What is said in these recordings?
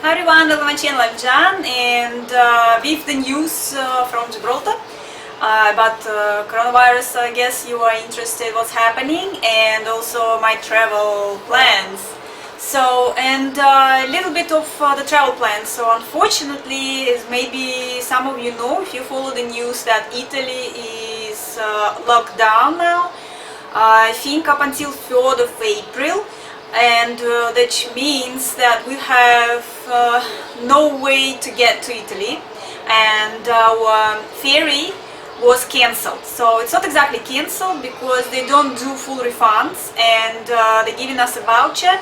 Hi everyone, welcome to my channel. I'm Jan, and with the news from Gibraltar about coronavirus, I guess you are interested what's happening, and also my travel plans. So, and a little bit of the travel plans. So unfortunately, as maybe some of you know, if you follow the news, that Italy is locked down now, I think up until 3rd of April. And that means that we have no way to get to Italy, and our ferry was cancelled. So it's not exactly cancelled because they don't do full refunds, and they're giving us a voucher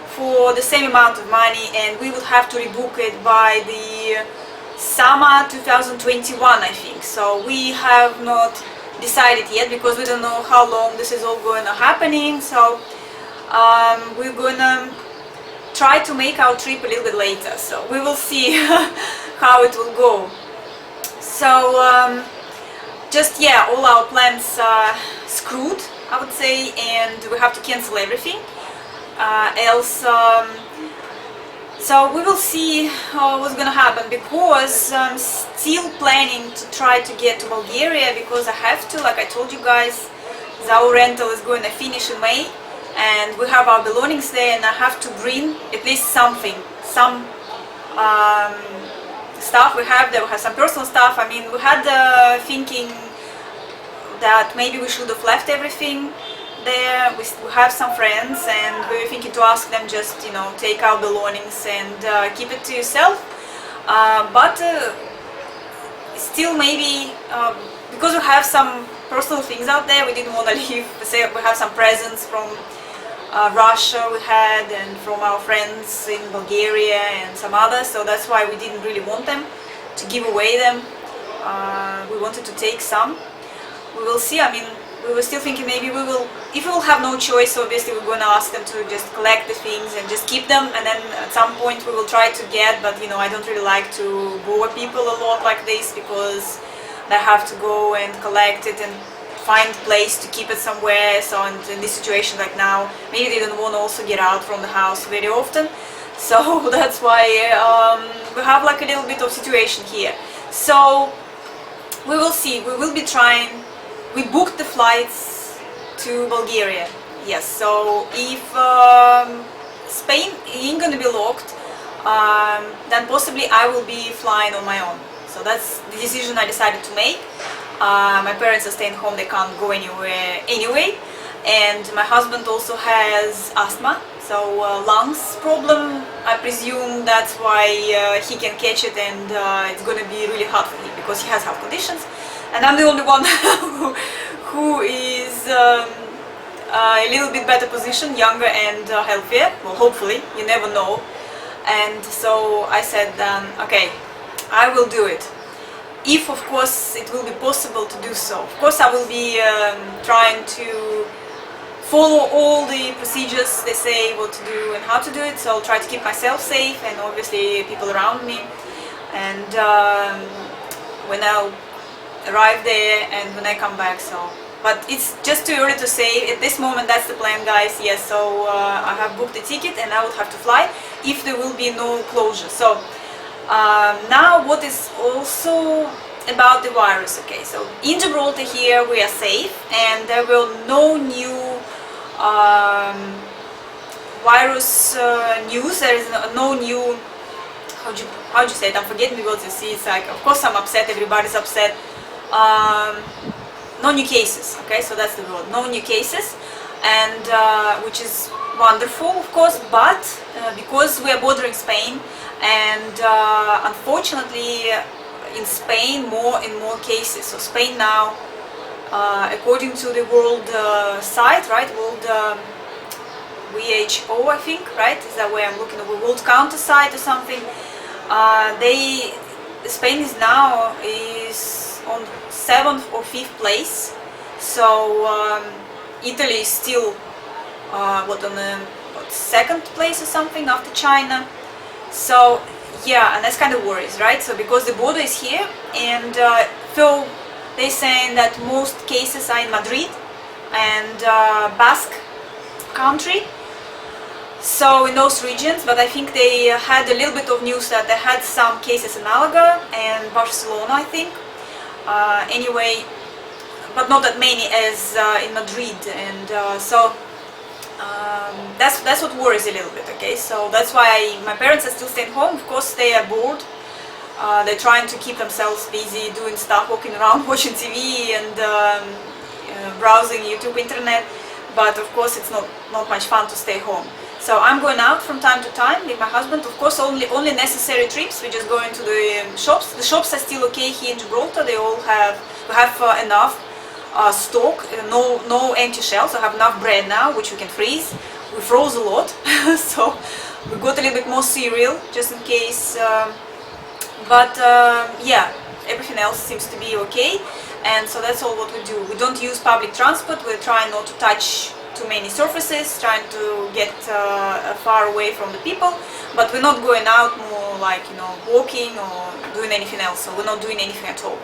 for the same amount of money, and we would have to rebook it by the summer 2021, I think. So we have not decided yet because we don't know how long this is all going to happening. So we're gonna try to make our trip a little bit later, so we will see how it will go. So just all our plans are screwed, I would say, and we have to cancel everything else. So we will see what's gonna happen, because I'm still planning to try to get to Bulgaria, because I have to, like I told you guys, our rental is going to finish in May, and we have our belongings there, and I have to bring at least something, some stuff we have there. We have some personal stuff. I mean, we had thinking that maybe we should have left everything there. We have some friends, and we were thinking to ask them just, you know, take our belongings and keep it to yourself. But still, maybe because we have some personal things out there, we didn't want to leave. Say we have some presents from Russia we had, and from our friends in Bulgaria and some others, so that's why we didn't really want them to give away them. We wanted to take some. We will see. I mean, we were still thinking maybe we will, if we will have no choice, obviously we're going to ask them to just collect the things and just keep them, and then at some point we will try to get, but you know, I don't really like to bore people a lot like this, because they have to go and collect it and find place to keep it somewhere. So in this situation like now, maybe they don't want to also get out from the house very often, so that's why we have like a little bit of situation here. So we will see. We will be trying. We booked the flights to Bulgaria, yes. So if Spain ain't gonna be locked, then possibly I will be flying on my own. So that's the decision I decided to make. My parents are staying home, they can't go anywhere anyway, and my husband also has asthma, so lungs problem. I presume that's why he can catch it, and it's going to be really hard for him because he has health conditions, and I'm the only one who is a little bit better position, younger and healthier. Well, hopefully, you never know. And so I said, okay, I will do it, if of course it will be possible to do so. Of course I will be trying to follow all the procedures they say what to do and how to do it, so I'll try to keep myself safe and obviously people around me. And when I'll arrive there and when I come back, so, but it's just too early to say. At this moment that's the plan, guys. Yes, so I have booked the ticket and I would have to fly if there will be no closure. So now what is also about the virus. Okay, so in Gibraltar here we are safe, and there will no new virus news. There is no new, how do you say it? I'm forgetting the words. You see, it's like, of course I'm upset, everybody's upset. No new cases. Okay, so that's the word, no new cases, and which is wonderful, of course, but because we are bordering Spain, and unfortunately in Spain more and more cases. So Spain now, according to the world site, right, world WHO, I think, right, is that way I'm looking at the world counter site or something. Spain is now on 7th or 5th place. So Italy is still on the 2nd place or something after China. So yeah, and that's kind of worries, right? So because the border is here, and so they're saying that most cases are in Madrid and Basque country. So in those regions, but I think they had a little bit of news that they had some cases in Malaga and Barcelona, I think. Anyway, but not that many as in Madrid, and that's what worries a little bit. Okay, so that's why my parents are still staying home. Of course, they are bored. They're trying to keep themselves busy doing stuff, walking around, watching TV, and browsing YouTube, internet. But of course, it's not much fun to stay home. So I'm going out from time to time with my husband. Of course, only necessary trips. We just go into the shops. The shops are still okay here in Gibraltar. We have enough stock. No empty shelves. I have enough bread now, which we can freeze. We froze a lot, so we got a little bit more cereal just in case. Yeah, everything else seems to be okay. And so that's all what we do. We don't use public transport. We're trying not to touch too many surfaces, trying to get far away from the people, but we're not going out more like, walking or doing anything else. So we're not doing anything at all.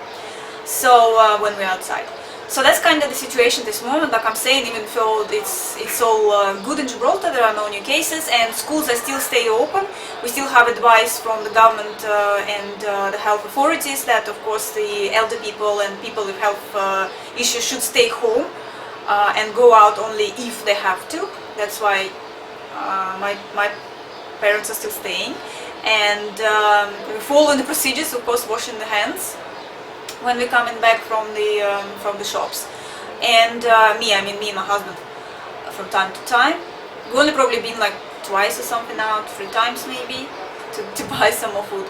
So when we're outside. So that's kind of the situation this moment. Like I'm saying, even though it's all good in Gibraltar, there are no new cases, and schools are still stay open. We still have advice from the government and the health authorities that, of course, the elder people and people with health issues should stay home and go out only if they have to. That's why my parents are still staying, and we follow the procedures, of course, washing the hands when we're coming back from the shops. And me and my husband, from time to time. We've only probably been like twice or something out, 3 times maybe, to buy some more food.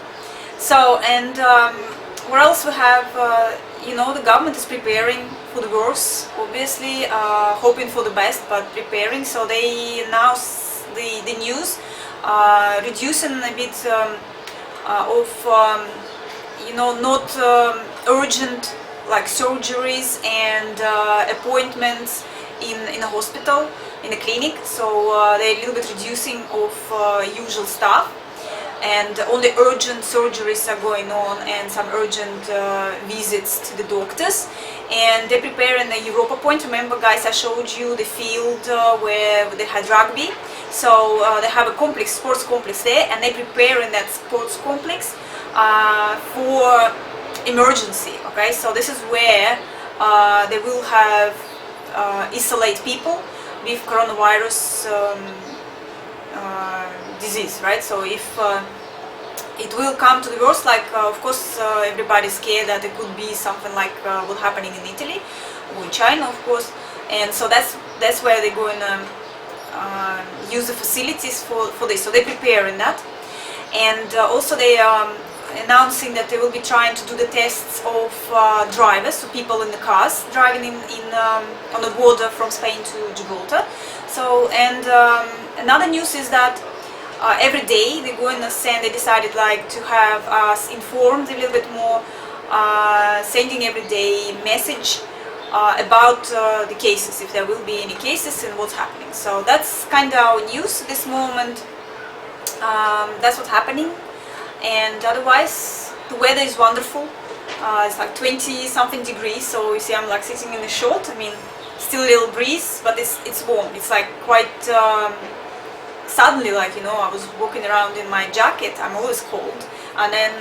So, and what else we have, the government is preparing for the worst, obviously, hoping for the best, but preparing. So they announce the news, reducing a bit of not urgent like surgeries and appointments in a hospital, in a clinic. So they're a little bit reducing of usual stuff, and only urgent surgeries are going on and some urgent visits to the doctors. And they're preparing the Europa Point. Remember, guys, I showed you the field where they had rugby. So they have a sports complex there, and they're preparing that sports complex for emergency. Okay, so this is where they will have isolate people with coronavirus disease, right? So if it will come to the worst, like of course everybody's scared that it could be something like what's happening in Italy or in China, of course, and so that's where they're going to use the facilities for this. So they're preparing that, and also they announcing that they will be trying to do the tests of drivers, so people in the cars driving on the border from Spain to Gibraltar. So, and another news is that every day they're going to send, they decided like to have us informed a little bit more, sending every day message about the cases, if there will be any cases and what's happening. So that's kind of our news at this moment. That's what's happening. And otherwise, the weather is wonderful. It's like 20 something degrees, so you see I'm like sitting in a short. I mean, still a little breeze, but it's warm. It's like quite suddenly, like, I was walking around in my jacket. I'm always cold, and then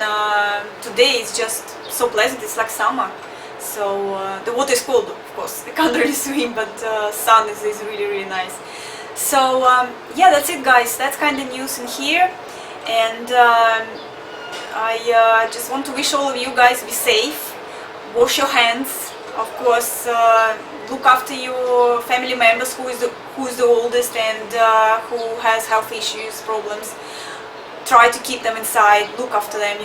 today it's just so pleasant. It's like summer. So the water is cold, of course. I can't really swim, but sun is really, really nice. So yeah, that's it, guys. That's kind of news in here. And I just want to wish all of you guys be safe, wash your hands, of course, look after your family members who is the oldest and who has health issues, problems. Try to keep them inside, look after them,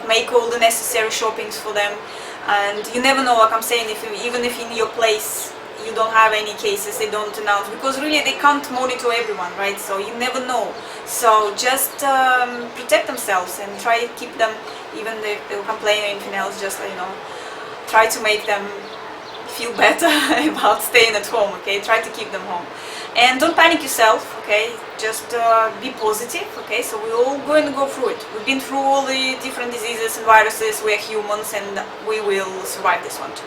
make all the necessary shoppings for them. And you never know, like I'm saying, even if in your place you don't have any cases, they don't announce, because really they can't monitor everyone, right? So you never know. So just protect themselves and try to keep them, even if they'll complain or anything else, just try to make them feel better about staying at home, okay? Try to keep them home. And don't panic yourself, okay? Just be positive, okay? So we're all going to go through it. We've been through all the different diseases and viruses. We're humans, and we will survive this one too.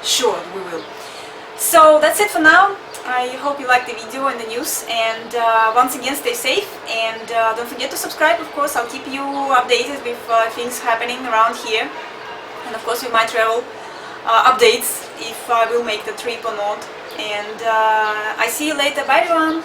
Sure, we will. So that's it for now. I hope you liked the video and the news, and once again stay safe, and don't forget to subscribe. Of course, I'll keep you updated with things happening around here, and of course with my travel updates, if I will make the trip or not. And I see you later. Bye everyone.